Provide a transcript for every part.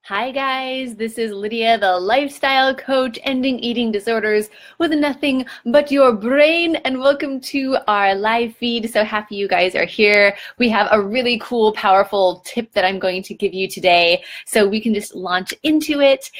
Hi guys, this is Lydia, the lifestyle coach ending eating disorders with nothing but your brain, and welcome to our live feed. So happy you guys are here. We have a really cool, powerful tip that I'm going to give you today so we can just launch into it.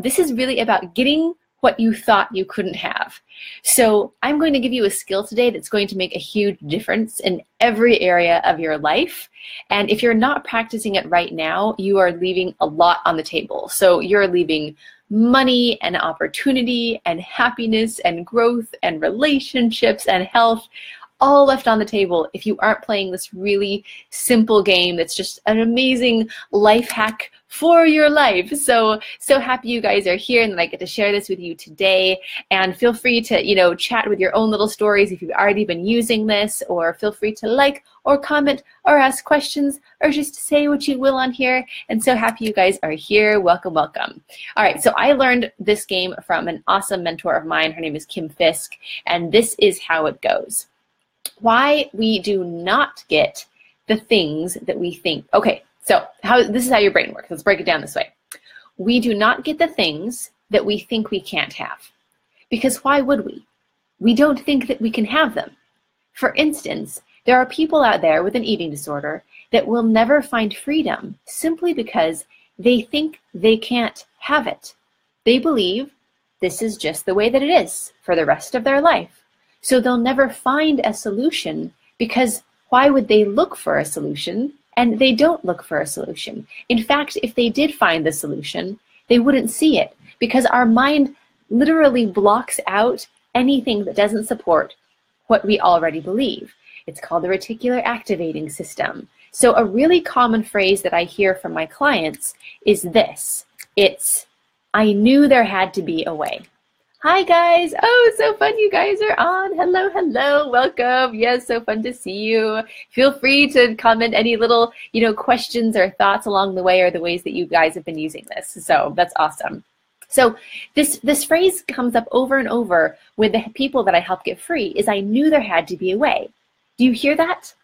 This is really about getting what you thought you couldn't have. So I'm going to give you a skill today that's going to make a huge difference in every area of your life. And if you're not practicing it right now, you are leaving a lot on the table. So you're leaving money and opportunity and happiness and growth and relationships and health all left on the table if you aren't playing this really simple game that's just an amazing life hack for your life. So happy you guys are here and that I get to share this with you today. And feel free to, chat with your own little stories if you've already been using this, or feel free to like or comment or ask questions or just say what you will on here. And so happy you guys are here. Welcome, welcome. All right, so I learned this game from an awesome mentor of mine. Her name is Kim Fisk, and this is how it goes. Why we do not get the things that we think. Okay, so this is how your brain works. Let's break it down this way. We do not get the things that we think we can't have. Because why would we? We don't think that we can have them. For instance, there are people out there with an eating disorder that will never find freedom simply because they think they can't have it. They believe this is just the way that it is for the rest of their life. So they'll never find a solution, because why would they look for a solution? And they don't look for a solution. In fact, if they did find the solution, they wouldn't see it, because our mind literally blocks out anything that doesn't support what we already believe. It's called the reticular activating system. So a really common phrase that I hear from my clients is this. It's, I knew there had to be a way. Hi guys, oh, so fun you guys are on. Hello, hello, welcome. Yes, so fun to see you. Feel free to comment any little, questions or thoughts along the way, or the ways that you guys have been using this. So that's awesome. So this phrase comes up over and over with the people that I help get free, is I knew there had to be a way. Do you hear that?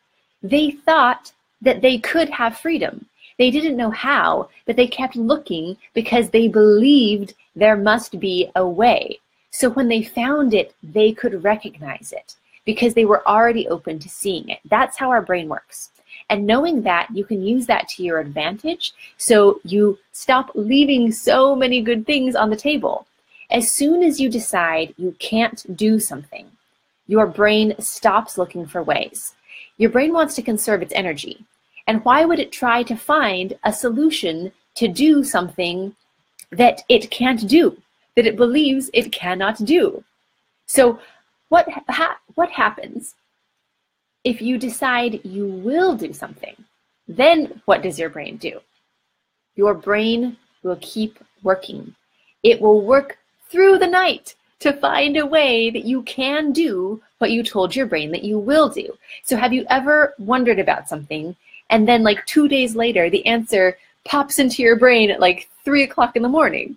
They thought that they could have freedom. They didn't know how, but they kept looking because they believed there must be a way. So when they found it, they could recognize it because they were already open to seeing it. That's how our brain works. And knowing that, you can use that to your advantage, so you stop leaving so many good things on the table. As soon as you decide you can't do something, your brain stops looking for ways. Your brain wants to conserve its energy. And why would it try to find a solution to do something that it can't do, that it believes it cannot do? So what happens if you decide you will do something? Then what does your brain do? Your brain will keep working. It will work through the night to find a way that you can do what you told your brain that you will do. So have you ever wondered about something, and then like 2 days later, the answer pops into your brain at like 3 o'clock in the morning?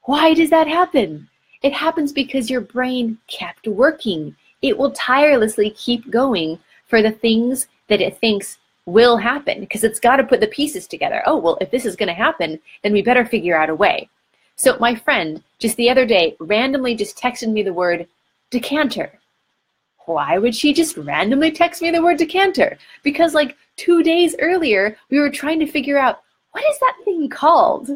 Why does that happen? It happens because your brain kept working. It will tirelessly keep going for the things that it thinks will happen, because it's got to put the pieces together. Oh, well, if this is going to happen, then we better figure out a way. So my friend just the other day randomly just texted me the word decanter. Why would she just randomly text me the word decanter? Because like 2 days earlier, we were trying to figure out, what is that thing called?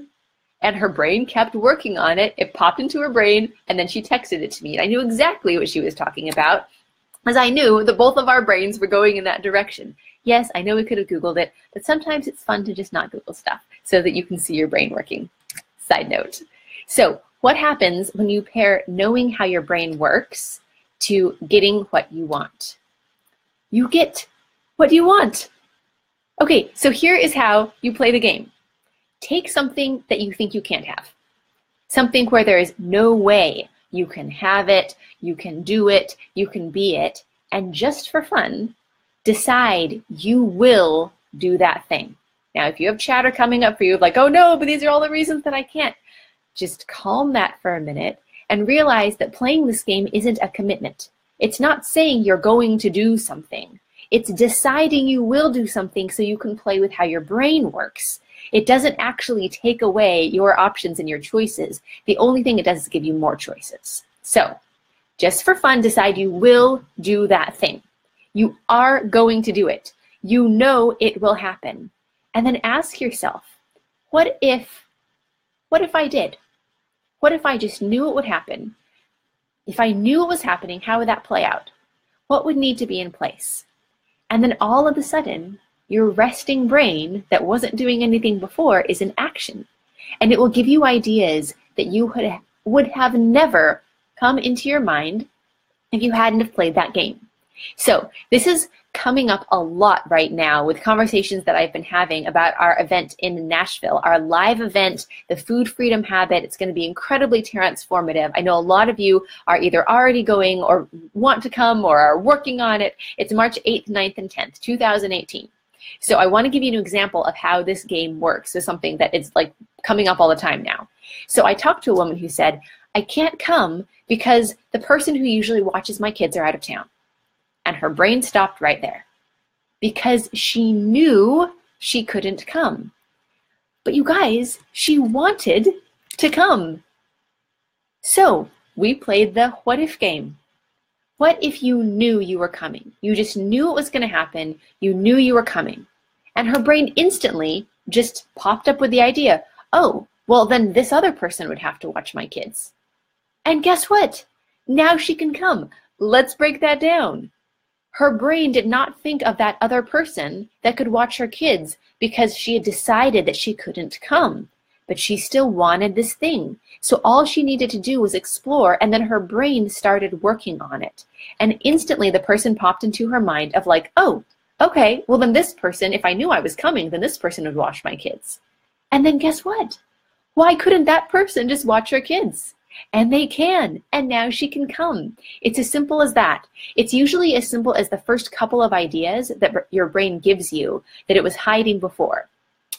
And her brain kept working on it. It popped into her brain, and then she texted it to me. And I knew exactly what she was talking about, as I knew that both of our brains were going in that direction. Yes, I know we could have Googled it, but sometimes it's fun to just not Google stuff so that you can see your brain working. Side note. So what happens when you pair knowing how your brain works to getting what you want? You get what you want. Okay, so here is how you play the game. Take something that you think you can't have. Something where there is no way you can have it, you can do it, you can be it, and just for fun, decide you will do that thing. Now, if you have chatter coming up for you, like, oh no, but these are all the reasons that I can't, just calm that for a minute and realize that playing this game isn't a commitment. It's not saying you're going to do something. It's deciding you will do something so you can play with how your brain works. It doesn't actually take away your options and your choices. The only thing it does is give you more choices. So just for fun, decide you will do that thing. You are going to do it. You know it will happen. And then ask yourself, what if I did? What if I just knew it would happen? If I knew it was happening, how would that play out? What would need to be in place? And then all of a sudden, your resting brain that wasn't doing anything before is in action. And it will give you ideas that you would have never come into your mind if you hadn't have played that game. So this is coming up a lot right now with conversations that I've been having about our event in Nashville, our live event, the Food Freedom Habit. It's going to be incredibly transformative. I know a lot of you are either already going or want to come or are working on it. It's March 8th, 9th, and 10th, 2018. So I want to give you an example of how this game works. So something that is like coming up all the time now. So I talked to a woman who said, I can't come because the person who usually watches my kids are out of town. And her brain stopped right there because she knew she couldn't come. But you guys, she wanted to come. So we played the what if game. What if you knew you were coming? You just knew it was going to happen. You knew you were coming. And her brain instantly just popped up with the idea, oh, well, then this other person would have to watch my kids. And guess what? Now she can come. Let's break that down. Her brain did not think of that other person that could watch her kids because she had decided that she couldn't come, but she still wanted this thing. So all she needed to do was explore, and then her brain started working on it. And instantly the person popped into her mind of like, oh, okay, well then this person, if I knew I was coming, then this person would watch my kids. And then guess what? Why couldn't that person just watch her kids? And they can, and now she can come. It's as simple as that. It's usually as simple as the first couple of ideas that your brain gives you that it was hiding before.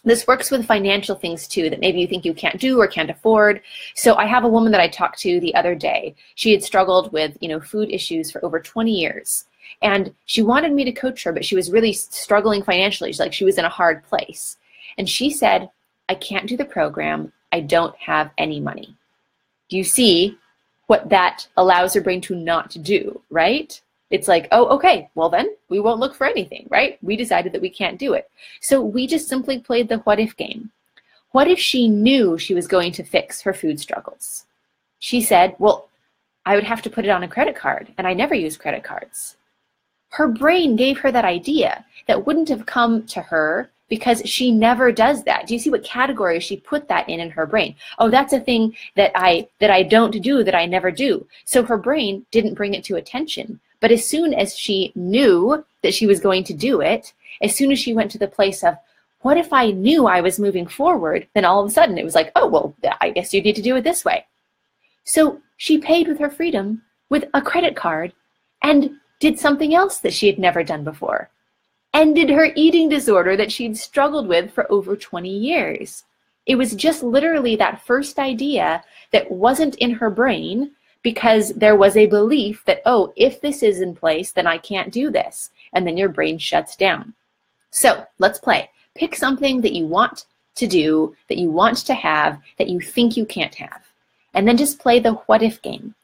This works with financial things too, that maybe you think you can't do or can't afford. So I have a woman that I talked to the other day. She had struggled with, food issues for over 20 years. And she wanted me to coach her, but she was really struggling financially. She was in a hard place. And she said, I can't do the program. I don't have any money. Do you see what that allows her brain to not do, right? It's like, oh, okay, well then we won't look for anything, right? We decided that we can't do it. So we just simply played the what if game. What if she knew she was going to fix her food struggles? She said, well, I would have to put it on a credit card, and I never use credit cards. Her brain gave her that idea that wouldn't have come to her because she never does that. Do you see what category she put that in her brain? Oh, that's a thing that I don't do, that I never do. So her brain didn't bring it to attention. But as soon as she knew that she was going to do it, as soon as she went to the place of, what if I knew I was moving forward? Then all of a sudden it was like, oh, well, I guess you need to do it this way. So she paid with her freedom with a credit card and did something else that she had never done before. Ended her eating disorder that she'd struggled with for over 20 years. It was just literally that first idea that wasn't in her brain because there was a belief that, oh, if this is in place, then I can't do this. And then your brain shuts down. So let's play. Pick something that you want to do, that you want to have, that you think you can't have. And then just play the what if game.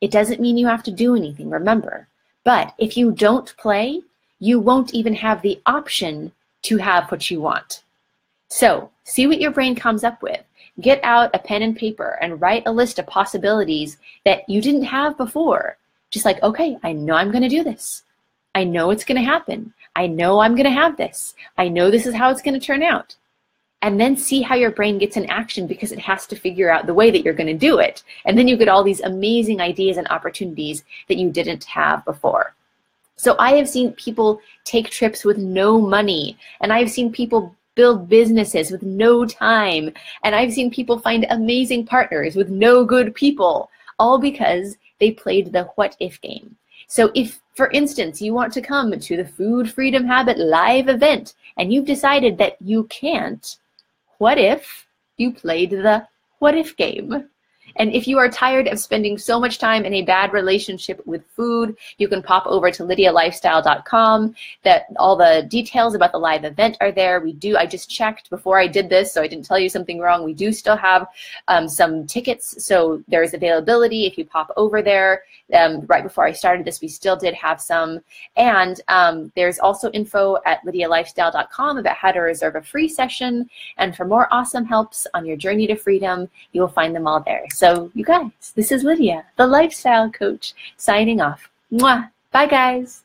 It doesn't mean you have to do anything, remember. But if you don't play, you won't even have the option to have what you want. So see what your brain comes up with. Get out a pen and paper and write a list of possibilities that you didn't have before. Just like, okay, I know I'm going to do this. I know it's going to happen. I know I'm going to have this. I know this is how it's going to turn out. And then see how your brain gets in action because it has to figure out the way that you're going to do it. And then you get all these amazing ideas and opportunities that you didn't have before. So I have seen people take trips with no money, and I've seen people build businesses with no time, and I've seen people find amazing partners with no good people, all because they played the what if game. So if, for instance, you want to come to the Food Freedom Habit live event and you've decided that you can't, what if you played the what if game? And if you are tired of spending so much time in a bad relationship with food, you can pop over to lydialifestyle.com. That all the details about the live event are there. I just checked before I did this, so I didn't tell you something wrong. We do still have some tickets, so there's availability if you pop over there. Right before I started this, we still did have some. And there's also info at lydialifestyle.com about how to reserve a free session. And for more awesome helps on your journey to freedom, you will find them all there. So you guys, this is Lydia, the lifestyle coach, signing off. Mwah. Bye, guys.